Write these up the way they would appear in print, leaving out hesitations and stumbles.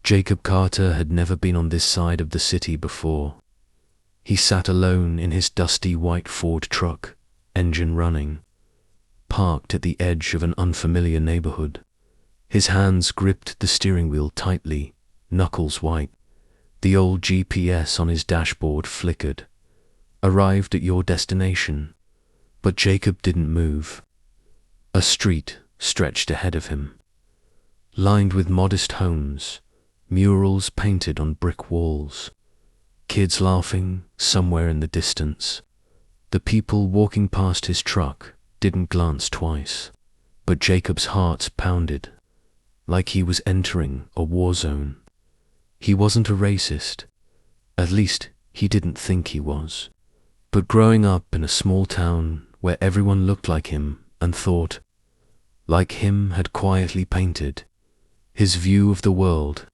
Jacob Carter had never been on this side of the city before. He sat alone in his dusty white Ford truck, engine running, parked at the edge of an unfamiliar neighborhood. His hands gripped the steering wheel tightly, knuckles white. The old GPS on his dashboard flickered. Arrived at your destination. But Jacob didn't move. A street stretched ahead of him, lined with modest homes, murals painted on brick walls, kids laughing somewhere in the distance. The people walking past his truck didn't glance twice, but Jacob's heart pounded, like he was entering a war zone. He wasn't a racist, at least he didn't think he was, but growing up in a small town where everyone looked like him and thought like him had quietly painted his view of the world.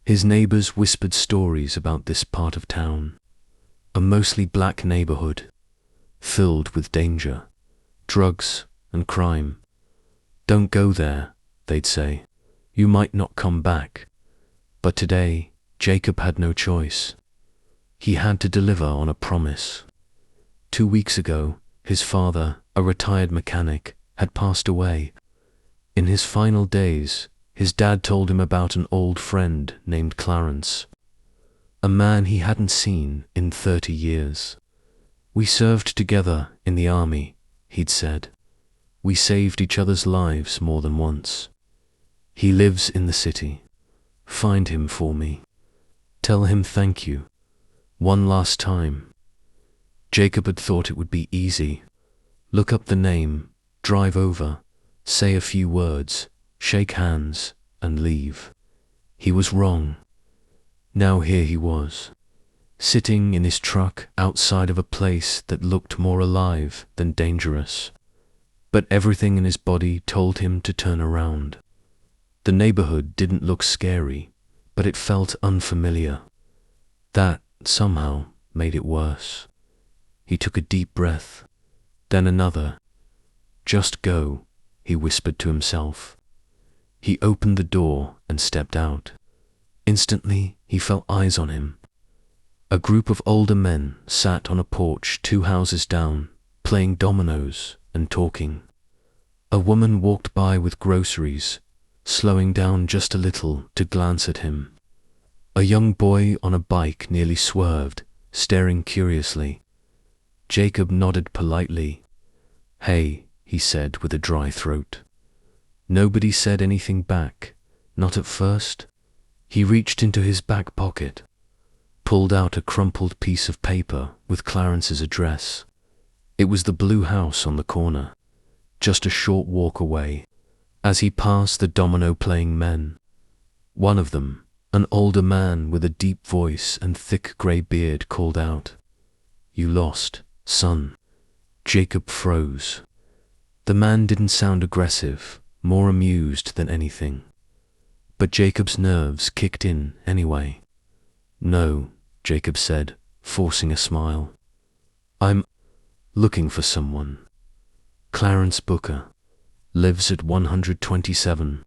His neighbors whispered stories about this part of town, a mostly black neighborhood, filled with danger, drugs, and crime. Don't go there, they'd say. You might not come back. But today, Jacob had no choice. He had to deliver on a promise. 2 weeks ago, his father, a retired mechanic, had passed away. In his final days, his dad told him about an old friend named Clarence, a man he hadn't seen in 30 years. We served together in the army, he'd said. We saved each other's lives more than once. He lives in the city. Find him for me. Tell him thank you. One last time. Jacob had thought it would be easy. Look up the name, drive over, say a few words, shake hands, and leave. He was wrong. Now here he was, sitting in his truck outside of a place that looked more alive than dangerous. But everything in his body told him to turn around. The neighborhood didn't look scary, but it felt unfamiliar. That, somehow, made it worse. He took a deep breath, then another. Just go, he whispered to himself. He opened the door and stepped out. Instantly, he felt eyes on him. A group of older men sat on a porch 2 houses down, playing dominoes and talking. A woman walked by with groceries, slowing down just a little to glance at him. A young boy on a bike nearly swerved, staring curiously. Jacob nodded politely. "Hey," he said with a dry throat. Nobody said anything back, not at first. He reached into his back pocket, pulled out a crumpled piece of paper with Clarence's address. It was the blue house on the corner, just a short walk away. As he passed the domino-playing men, one of them, an older man with a deep voice and thick grey beard, called out, "You lost, son." Jacob froze. The man didn't sound aggressive, more amused than anything. But Jacob's nerves kicked in anyway. "No," Jacob said, forcing a smile. "I'm looking for someone. Clarence Booker. Lives at 127.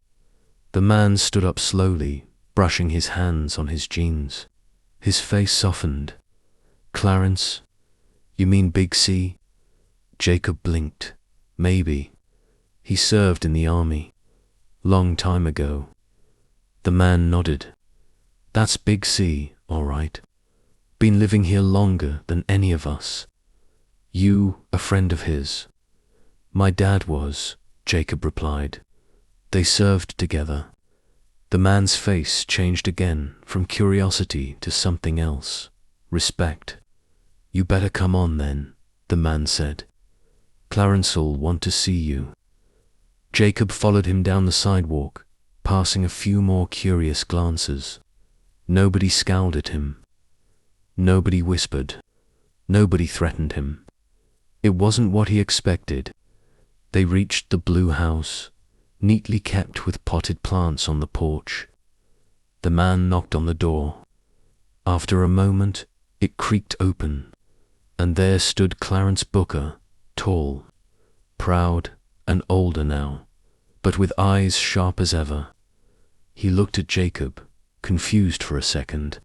The man stood up slowly, brushing his hands on his jeans. His face softened. "Clarence? You mean Big C?" Jacob blinked. "Maybe. He served in the army. Long time ago." The man nodded. "That's Big C, all right. Been living here longer than any of us. You a friend of his?" "My dad was," Jacob replied. "They served together." The man's face changed again from curiosity to something else. Respect. "You better come on then," the man said. "Clarence'll want to see you." Jacob followed him down the sidewalk, passing a few more curious glances. Nobody scowled at him. Nobody whispered. Nobody threatened him. It wasn't what he expected. They reached the blue house, neatly kept with potted plants on the porch. The man knocked on the door. After a moment, it creaked open, and there stood Clarence Booker, tall, proud, and older now, but with eyes sharp as ever. He looked at Jacob, confused for a second.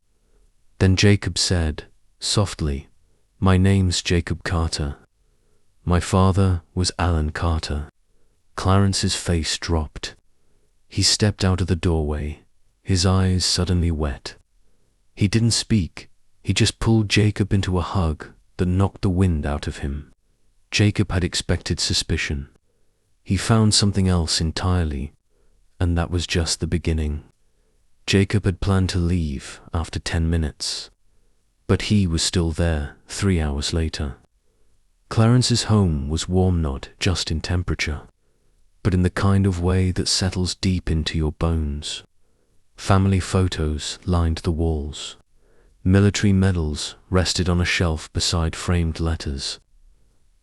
Then Jacob said, softly, "My name's Jacob Carter. My father was Alan Carter." Clarence's face dropped. He stepped out of the doorway, his eyes suddenly wet. He didn't speak, he just pulled Jacob into a hug that knocked the wind out of him. Jacob had expected suspicion. He found something else entirely, and that was just the beginning. Jacob had planned to leave after 10 minutes, but he was still there 3 hours later. Clarence's home was warm, not just in temperature, but in the kind of way that settles deep into your bones. Family photos lined the walls. Military medals rested on a shelf beside framed letters.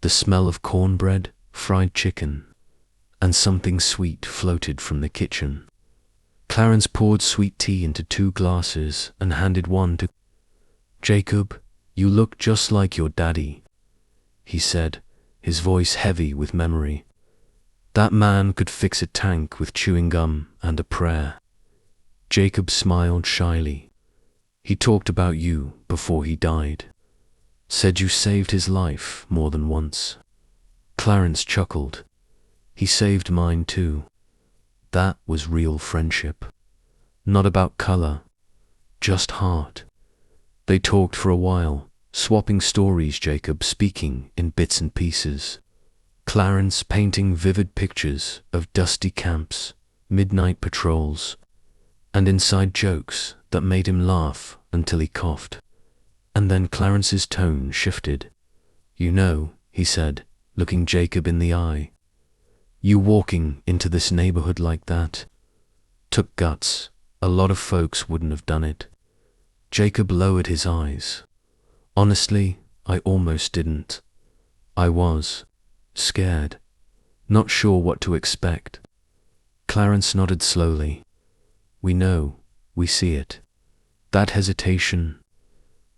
The smell of cornbread, fried chicken, and something sweet floated from the kitchen. Clarence poured sweet tea into 2 glasses and handed one to Jacob. "You look just like your daddy," he said, his voice heavy with memory. "That man could fix a tank with chewing gum and a prayer." Jacob smiled shyly. "He talked about you before he died. Said you saved his life more than once." Clarence chuckled. "He saved mine too." That was real friendship. Not about color, just heart. They talked for a while, swapping stories, Jacob speaking in bits and pieces, Clarence painting vivid pictures of dusty camps, midnight patrols, and inside jokes that made him laugh until he coughed. And then Clarence's tone shifted. "You know," he said, looking Jacob in the eye, "you walking into this neighborhood like that took guts. A lot of folks wouldn't have done it." Jacob lowered his eyes. "Honestly, I almost didn't. I was scared, not sure what to expect." Clarence nodded slowly. "We know, we see it. That hesitation,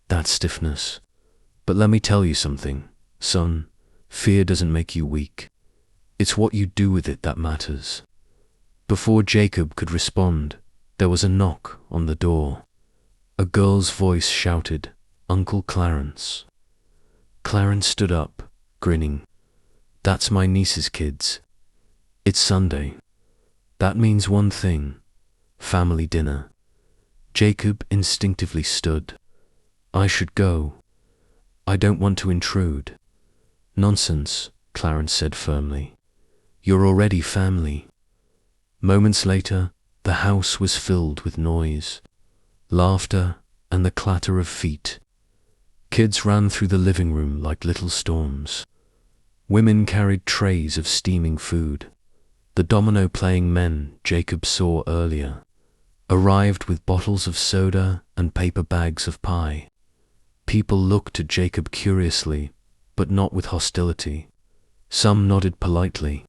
that stiffness. But let me tell you something, son. Fear doesn't make you weak. It's what you do with it that matters." Before Jacob could respond, there was a knock on the door. A girl's voice shouted, "Uncle Clarence." Clarence stood up, grinning. "That's my niece's kids. It's Sunday. That means one thing, family dinner." Jacob instinctively stood. "I should go. I don't want to intrude." "Nonsense," Clarence said firmly. "You're already family." Moments later, the house was filled with noise, laughter, and the clatter of feet. Kids ran through the living room like little storms. Women carried trays of steaming food. The domino-playing men Jacob saw earlier arrived with bottles of soda and paper bags of pie. People looked at Jacob curiously, but not with hostility. Some nodded politely.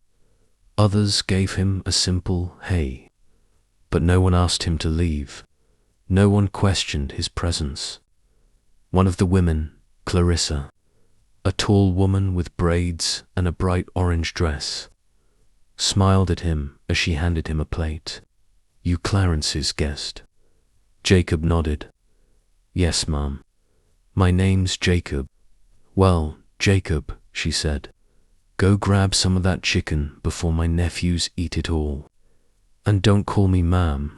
Others gave him a simple "hey." But no one asked him to leave. No one questioned his presence. One of the women, Clarissa, a tall woman with braids and a bright orange dress, smiled at him as she handed him a plate. "You Clarence's guest?" Jacob nodded. "Yes, Mom. My name's Jacob." "Well, Jacob," she said, "go grab some of that chicken before my nephews eat it all. And don't call me Ma'am.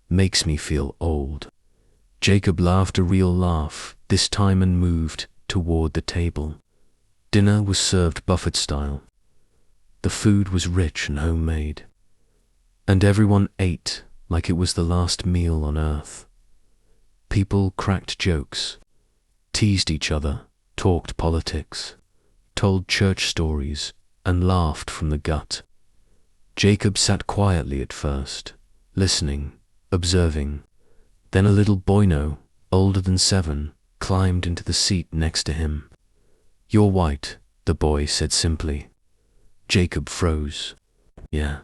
Makes me feel old." Jacob laughed a real laugh this time and moved toward the table. Dinner was served buffet style. The food was rich and homemade, and everyone ate like it was the last meal on earth. People cracked jokes, teased each other, talked politics, told church stories, and laughed from the gut. Jacob sat quietly at first, listening, observing. Then a little boyno, older than 7, climbed into the seat next to him. "You're white," the boy said simply. Jacob froze. "Yeah,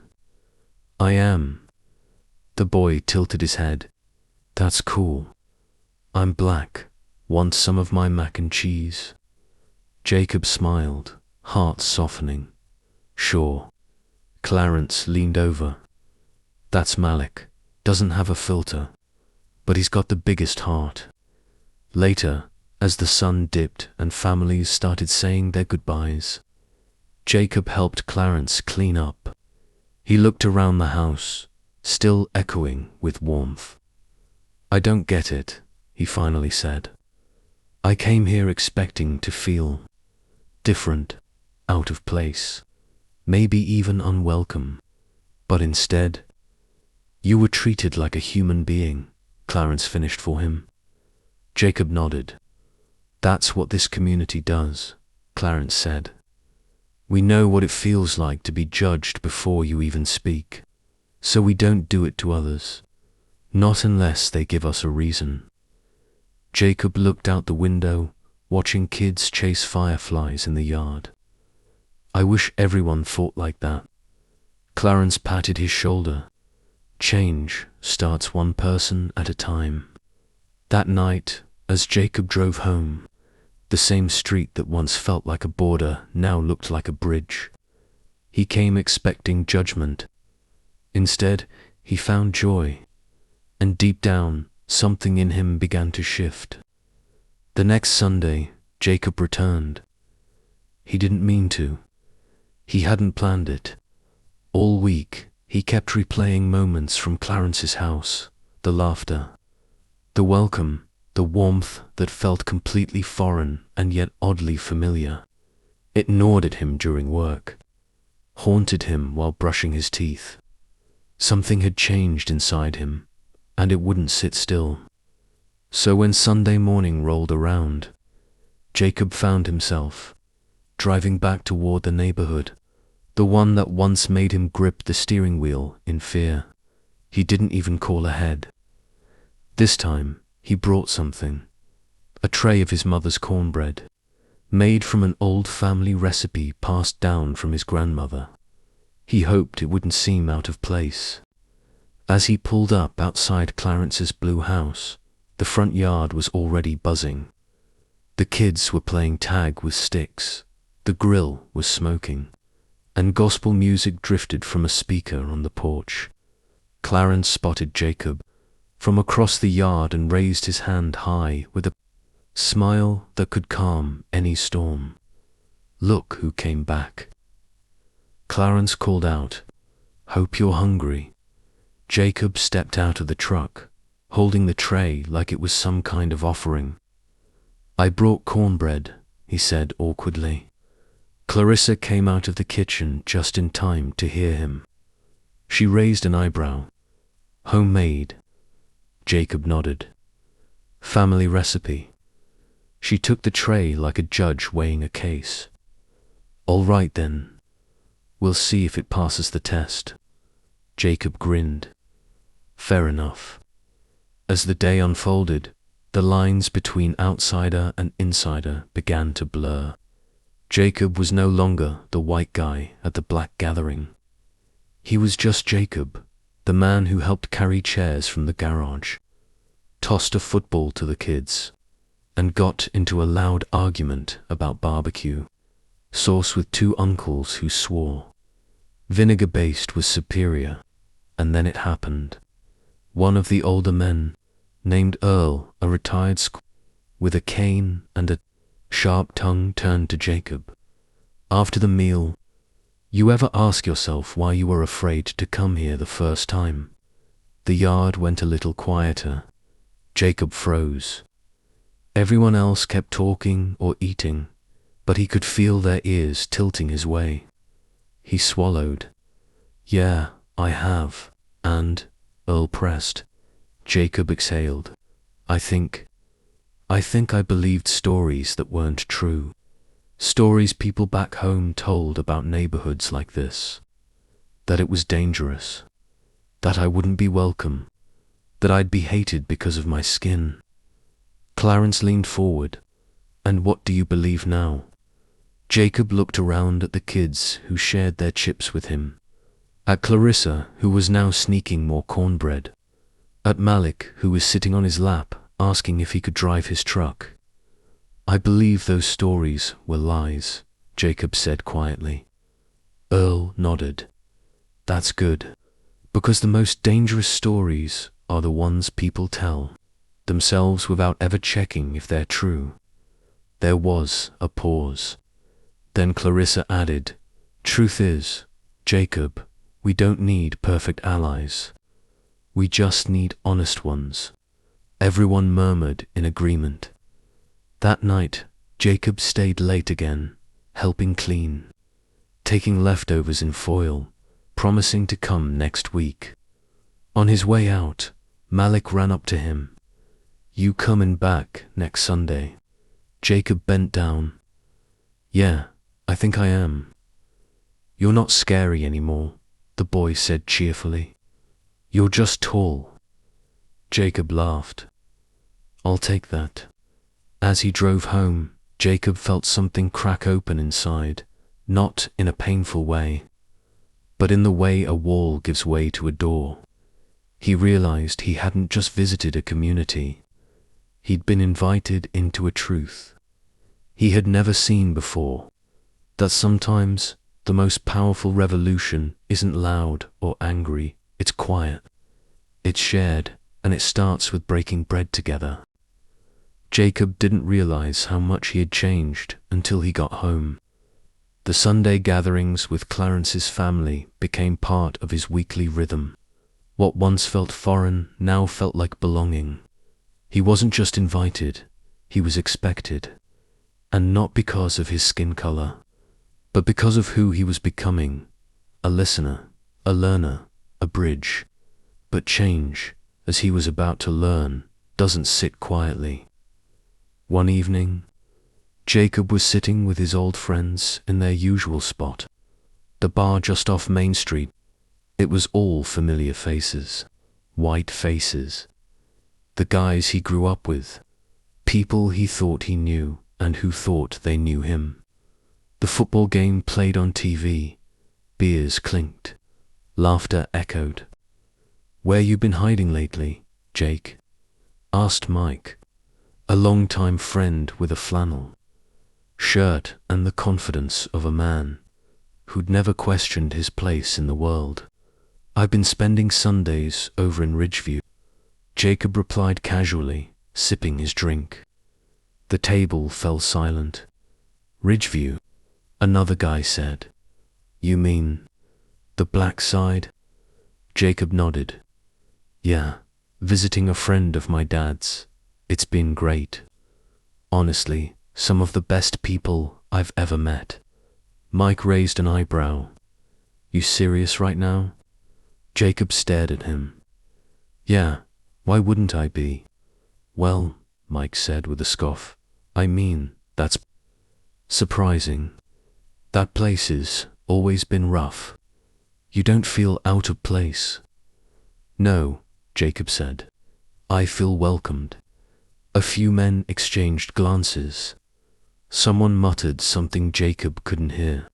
I am." The boy tilted his head. "That's cool. I'm black. Want some of my mac and cheese?" Jacob smiled, heart softening. "Sure." Clarence leaned over. "That's Malik. Doesn't have a filter. but he's got the biggest heart. Later, as the sun dipped and families started saying their goodbyes, Jacob helped Clarence clean up. He looked around the house, still echoing with warmth. "I don't get it," he finally said. "I came here expecting to feel different, out of place, maybe even unwelcome, but instead, you were treated like a human being," Clarence finished for him. Jacob nodded. "That's what this community does," Clarence said. "We know what it feels like to be judged before you even speak, so we don't do it to others, not unless they give us a reason." Jacob looked out the window, watching kids chase fireflies in the yard. "I wish everyone thought like that." Clarence patted his shoulder. "Change starts one person at a time." That night, as Jacob drove home, the same street that once felt like a border now looked like a bridge. He came expecting judgment. Instead, he found joy, and deep down, something in him began to shift. The next Sunday, Jacob returned. He didn't mean to. He hadn't planned it. All week, he kept replaying moments from Clarence's house, the laughter, the welcome, the warmth that felt completely foreign and yet oddly familiar. It gnawed at him during work, haunted him while brushing his teeth. Something had changed inside him, and it wouldn't sit still. So when Sunday morning rolled around, Jacob found himself driving back toward the neighborhood, the one that once made him grip the steering wheel in fear. He didn't even call ahead. This time, he brought something, a tray of his mother's cornbread, made from an old family recipe passed down from his grandmother. He hoped it wouldn't seem out of place. As he pulled up outside Clarence's blue house, the front yard was already buzzing. The kids were playing tag with sticks, the grill was smoking, and gospel music drifted from a speaker on the porch. Clarence spotted Jacob from across the yard and raised his hand high with a smile that could calm any storm. "Look who came back." Clarence called out, "Hope you're hungry." Jacob stepped out of the truck, holding the tray like it was some kind of offering. "I brought cornbread," he said awkwardly. Clarissa came out of the kitchen just in time to hear him. She raised an eyebrow. "Homemade?" Jacob nodded. "Family recipe?" She took the tray like a judge weighing a case. "All right then. We'll see if it passes the test." Jacob grinned. "Fair enough." As the day unfolded, the lines between outsider and insider began to blur. Jacob was no longer the white guy at the black gathering. He was just Jacob, the man who helped carry chairs from the garage, tossed a football to the kids, and got into a loud argument about barbecue sauce with two uncles who swore vinegar-based was superior. And then it happened. One of the older men, named Earl, a retired with a cane and a sharp tongue, turned to Jacob. After the meal, "You ever ask yourself why you were afraid to come here the first time?" The yard went a little quieter. Jacob froze. Everyone else kept talking or eating, but he could feel their ears tilting his way. He swallowed. "Yeah, I have." "And?" Earl pressed. Jacob exhaled. I think I believed stories that weren't true. Stories people back home told about neighborhoods like this. That it was dangerous. That I wouldn't be welcome. That I'd be hated because of my skin." Clarence leaned forward. "And what do you believe now?" Jacob looked around at the kids who shared their chips with him. At Clarissa, who was now sneaking more cornbread. At Malik, who was sitting on his lap, asking if he could drive his truck. "I believe those stories were lies," Jacob said quietly. Earl nodded. "That's good, because the most dangerous stories are the ones people tell themselves without ever checking if they're true. There was a pause. Then Clarissa added, "Truth is, Jacob, we don't need perfect allies. We just need honest ones." Everyone murmured in agreement. That night, Jacob stayed late again, helping clean, taking leftovers in foil, promising to come next week. On his way out, Malik ran up to him. "You coming back next Sunday?" Jacob bent down. "Yeah, I think I am." "You're not scary anymore," the boy said cheerfully. "You're just tall." Jacob laughed. "I'll take that." As he drove home, Jacob felt something crack open inside, not in a painful way, but in the way a wall gives way to a door. He realized he hadn't just visited a community. He'd been invited into a truth he had never seen before, that sometimes the most powerful revolution isn't loud or angry, it's quiet, it's shared, and it starts with breaking bread together. Jacob didn't realize how much he had changed until he got home. The Sunday gatherings with Clarence's family became part of his weekly rhythm. What once felt foreign now felt like belonging. He wasn't just invited, he was expected. And not because of his skin color, but because of who he was becoming. A listener, a learner, a bridge. But change, as he was about to learn, doesn't sit quietly. One evening, Jacob was sitting with his old friends in their usual spot, the bar just off Main Street. It was all familiar faces, white faces. The guys he grew up with, people he thought he knew and who thought they knew him. The football game played on TV, beers clinked, laughter echoed. "Where you been hiding lately, Jake?" asked Mike, a long-time friend with a flannel shirt and the confidence of a man who'd never questioned his place in the world. "I've been spending Sundays over in Ridgeview," Jacob replied casually, sipping his drink. The table fell silent. "Ridgeview," another guy said. "You mean the black side?" Jacob nodded. "Yeah, visiting a friend of my dad's. It's been great. Honestly, some of the best people I've ever met." Mike raised an eyebrow. "You serious right now?" Jacob stared at him. "Yeah, why wouldn't I be?" "Well," Mike said with a scoff, "I mean, that's surprising. That place has always been rough. You don't feel out of place." "No," Jacob said. "I feel welcomed." A few men exchanged glances. Someone muttered something Jacob couldn't hear.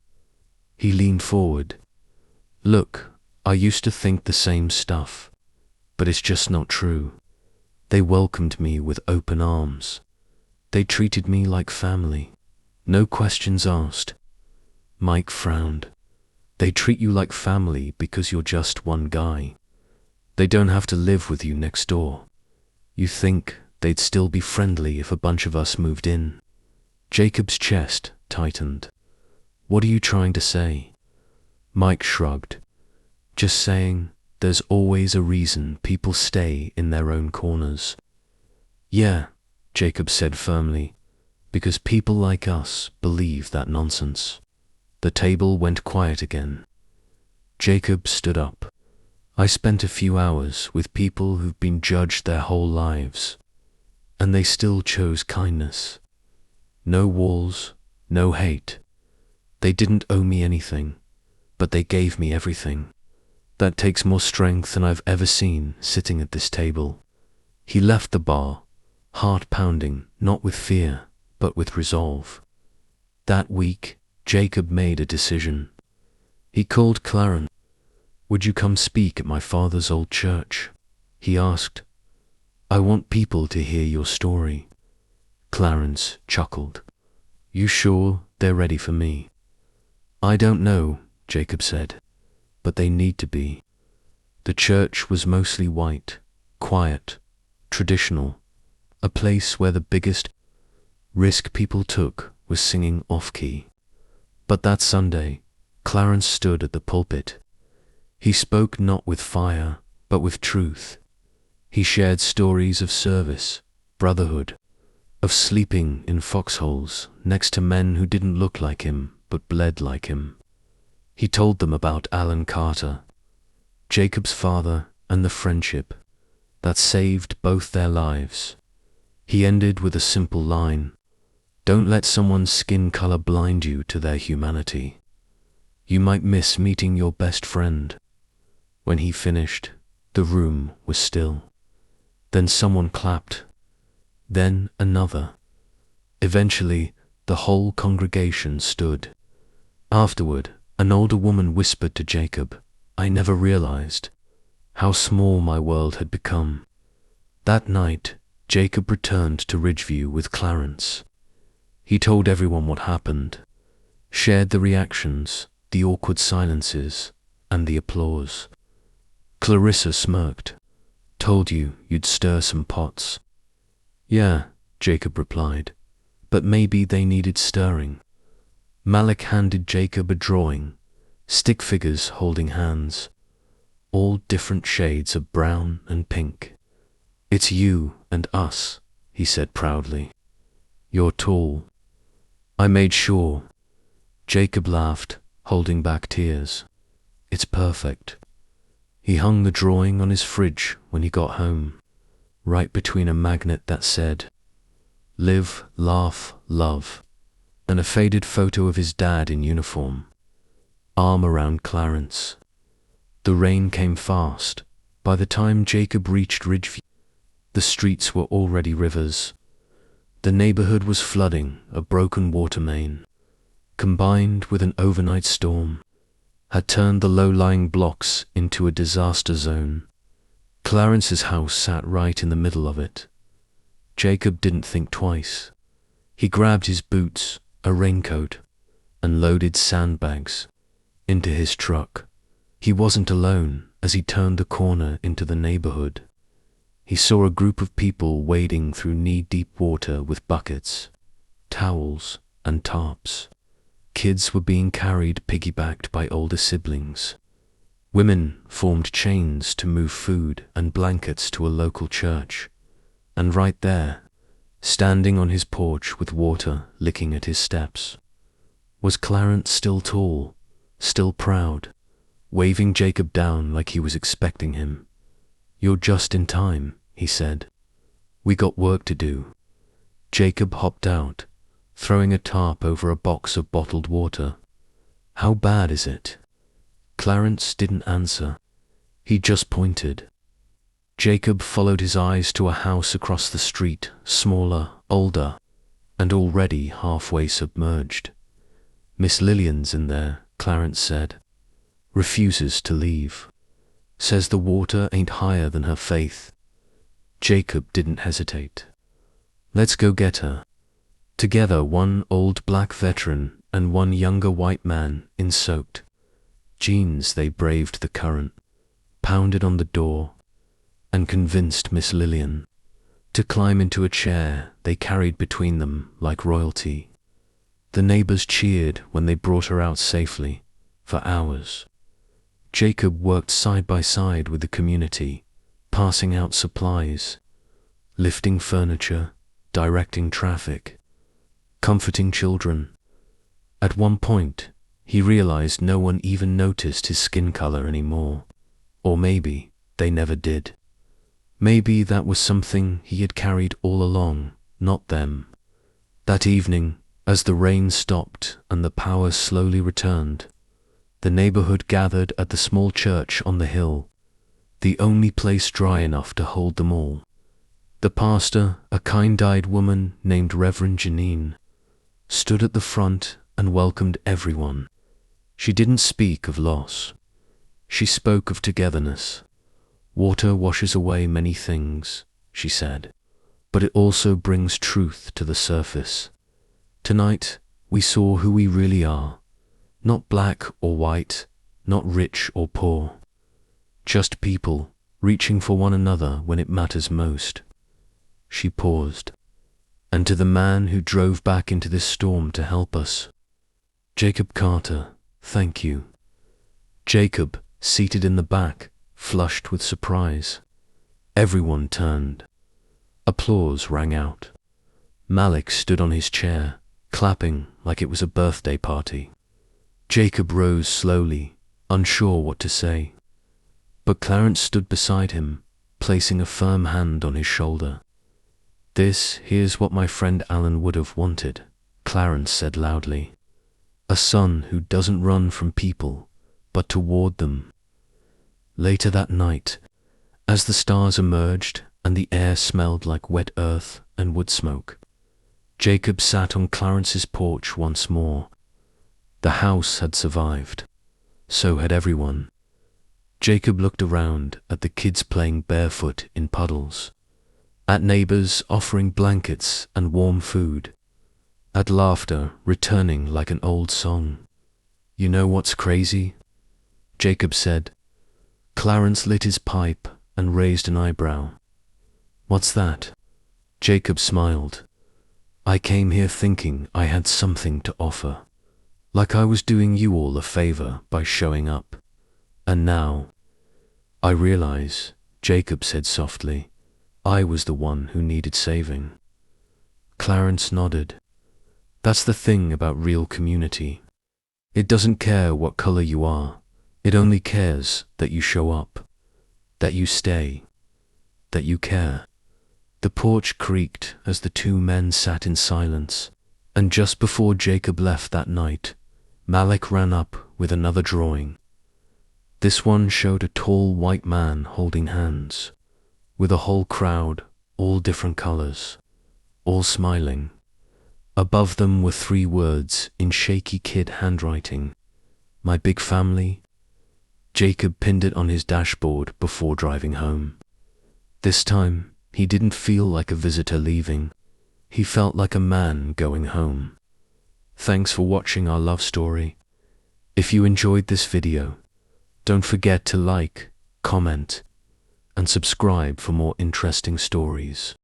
He leaned forward. "Look, I used to think the same stuff, but it's just not true. They welcomed me with open arms. They treated me like family. No questions asked." Mike frowned. "They treat you like family because you're just one guy. They don't have to live with you next door. You think they'd still be friendly if a bunch of us moved in?" Jacob's chest tightened. "What are you trying to say?" Mike shrugged. "Just saying, there's always a reason people stay in their own corners." "Yeah," Jacob said firmly, "because people like us believe that nonsense." The table went quiet again. Jacob stood up. "I spent a few hours with people who've been judged their whole lives, and they still chose kindness. No walls, no hate. They didn't owe me anything, but they gave me everything. That takes more strength than I've ever seen sitting at this table." He left the bar, heart pounding, not with fear, but with resolve. That week, Jacob made a decision. He called Clarence. "Would you come speak at my father's old church?" he asked. "I want people to hear your story." Clarence chuckled. "You sure they're ready for me?" "I don't know," Jacob said, "but they need to be." The church was mostly white, quiet, traditional, a place where the biggest risk people took was singing off-key. But that Sunday, Clarence stood at the pulpit. He spoke not with fire, but with truth. He shared stories of service, brotherhood, of sleeping in foxholes next to men who didn't look like him but bled like him. He told them about Alan Carter, Jacob's father, and the friendship that saved both their lives. He ended with a simple line: "Don't let someone's skin color blind you to their humanity. You might miss meeting your best friend." When he finished, the room was still. Then someone clapped. Then another. Eventually, the whole congregation stood. Afterward, an older woman whispered to Jacob, "I never realized how small my world had become." That night, Jacob returned to Ridgeview with Clarence. He told everyone what happened, shared the reactions, the awkward silences, and the applause. Clarissa smirked. "Told you you'd stir some pots." "Yeah," Jacob replied, "but maybe they needed stirring." Malik handed Jacob a drawing, stick figures holding hands, all different shades of brown and pink. "It's you and us," he said proudly. "You're tall." "I made sure." Jacob laughed, holding back tears. "It's perfect." He hung the drawing on his fridge when he got home, right between a magnet that said, "Live, laugh, love," and a faded photo of his dad in uniform, arm around Clarence. The rain came fast. By the time Jacob reached Ridgeview, the streets were already rivers. The neighborhood was flooding. A broken water main, combined with an overnight storm, had turned the low-lying blocks into a disaster zone. Clarence's house sat right in the middle of it. Jacob didn't think twice. He grabbed his boots, a raincoat, and loaded sandbags into his truck. He wasn't alone. As he turned the corner into the neighborhood, he saw a group of people wading through knee-deep water with buckets, towels, and tarps. Kids were being carried piggybacked by older siblings. Women formed chains to move food and blankets to a local church. And right there, standing on his porch with water licking at his steps, was Clarence, still tall, still proud, waving Jacob down like he was expecting him. "You're just in time," he said. "We got work to do." Jacob hopped out, throwing a tarp over a box of bottled water. "How bad is it?" Clarence didn't answer. He just pointed. Jacob followed his eyes to a house across the street, smaller, older, and already halfway submerged. "Miss Lillian's in there," Clarence said. "Refuses to leave. Says the water ain't higher than her faith." Jacob didn't hesitate. "Let's go get her." Together, one old black veteran and one younger white man in soaked jeans, they braved the current, pounded on the door, and convinced Miss Lillian to climb into a chair they carried between them like royalty. The neighbors cheered when they brought her out safely. For hours, Jacob worked side by side with the community, passing out supplies, lifting furniture, directing traffic, comforting children. At one point, he realized no one even noticed his skin color anymore. Or maybe they never did. Maybe that was something he had carried all along, not them. That evening, as the rain stopped and the power slowly returned, the neighborhood gathered at the small church on the hill, the only place dry enough to hold them all. The pastor, a kind-eyed woman named Reverend Janine, stood at the front and welcomed everyone. She didn't speak of loss. She spoke of togetherness. "Water washes away many things," she said, "but it also brings truth to the surface. Tonight, we saw who we really are. Not black or white, not rich or poor. Just people reaching for one another when it matters most. She paused. And to the man who drove back into this storm to help us, Jacob Carter, thank you. Jacob, seated in the back, flushed with surprise. Everyone turned. Applause rang out. Malik stood on his chair, clapping like it was a birthday party. Jacob rose slowly, unsure what to say. But Clarence stood beside him, placing a firm hand on his shoulder. Here's what my friend Alan would have wanted, Clarence said loudly. A son who doesn't run from people, but toward them. Later that night, as the stars emerged and the air smelled like wet earth and wood smoke, Jacob sat on Clarence's porch once more. The house had survived. So had everyone. Jacob looked around at the kids playing barefoot in puddles, at neighbors offering blankets and warm food, at laughter returning like an old song. You know what's crazy? Jacob said. Clarence lit his pipe and raised an eyebrow. What's that? Jacob smiled. I came here thinking I had something to offer, like I was doing you all a favor by showing up. And now, I realize, Jacob said softly, I was the one who needed saving. Clarence nodded. That's the thing about real community. It doesn't care what color you are. It only cares that you show up, that you stay, that you care. The porch creaked as the two men sat in silence, and just before Jacob left that night, Malik ran up with another drawing. This one showed a tall white man holding hands, with a whole crowd, all different colors, all smiling. Above them were 3 words in shaky kid handwriting. My big family. Jacob pinned it on his dashboard before driving home. This time, he didn't feel like a visitor leaving. He felt like a man going home. Thanks for watching our love story. If you enjoyed this video, don't forget to like, comment, and subscribe for more interesting stories.